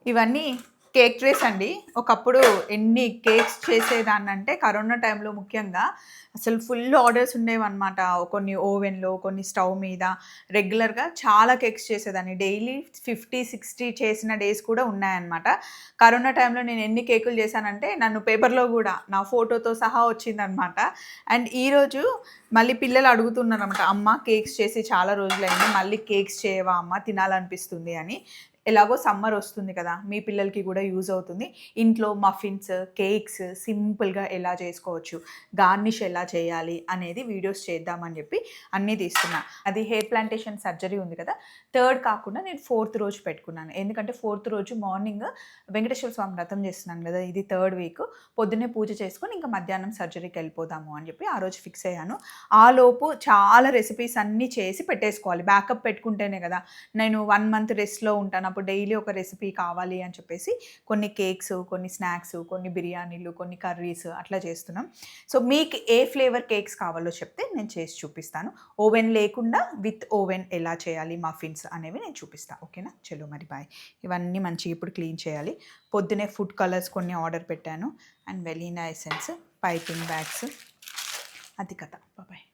ఇవన్నీ cake trace అండి. ఒకప్పుడు ఎన్ని కేక్స్ చేసేదాన్నంటే కరోనా టైంలో ముఖ్యంగా అసలు ఫుల్ ఆర్డర్స్ ఉండేవన్నమాట. కొన్ని ఓవెన్‌లో, కొన్ని స్టవ్ మీద రెగ్యులర్‌గా చాలా కేక్స్ చేసేదాన్ని. డైలీ 50, 60 చేసిన డేస్ కూడా ఉన్నాయన్నమాట. కరోనా టైంలో నేను ఎన్ని కేకులు చేశానంటే నన్ను పేపర్‌లో గూడా నా ఫోటోతో సహా వచ్చిందన్నమాట. అండ్ ఈరోజు మళ్ళీ పిల్లలు అడుగుతున్నారన్నమాట. "అమ్మ కేక్స్ చేసి చాలా రోజులైంది. మళ్ళీ కేక్స్ చేయవా అమ్మ తినాలనిపిస్తుంది" అని. ఎలాగో సమ్మర్ వస్తుంది కదా! మీ పిల్లలకి గూడా యూజ్ అవుతుంది. ఇంట్లో మఫిన్స్, కేక్స్ సింపుల్‌గా ఎలా చేసుకోవచ్చు, గార్నిష్ ఎలా చేయాలి అనేది వీడియోస్ చేద్దామని జెప్పి అన్నీ తీస్తున్నా. అది హెయిర్ ప్లాంటేషన్ సర్జరీ ఉంది కదా! థర్డ్ కాకుండా నేను ఫోర్త్ రోజు పెట్టుకున్నాను. ఎందుకంటే ఫోర్త్ రోజు మార్నింగ్ వెంకటేశ్వర స్వామి వ్రతం చేస్తున్నాను గదా! ఇది థర్డ్ వీక్. పొద్దున్నే పూజ చేసుకొని ఇంక మధ్యాహ్నం సర్జరీకెళ్ళిపోదాము అని జెప్పి ఆ రోజు ఫిక్స్ అయ్యాను. ఆలోపు చాలా రెసిపీస్ అన్నీ చేసి పెట్టేసుకోవాలి. బ్యాకప్ పెట్టుకుంటేనే గదా! నేను 1 మంత్ రెస్ట్‌లో ఉంటాను. అప్పుడు డైలీ ఒక రెసిపీ కావాలి అని చెప్పేసి కొన్ని కేక్స్, కొన్ని స్నాక్స్, కొన్ని బిర్యానీలు, కొన్ని కర్రీస్ అట్లా చేస్తున్నాం. సో, మీకు ఏ ఫ్లేవర్ కేక్స్ కావాలో చెప్తే నేను చేసి చూపిస్తాను. ఓవెన్ లేకుండా విత్ ఓవెన్ ఎలా చేయాలి మఫిన్స్ అనేవి నేను చూపిస్తా. ఓకేనా? చలో మరి బాయ్. ఇవన్నీ మంచిగా ఇప్పుడు క్లీన్ చేయాలి. పొద్దున్నే ఫుడ్ కలర్స్ కొన్ని ఆర్డర్ పెట్టాను. And vanilla essence, piping bags అది కథ. బాయ్.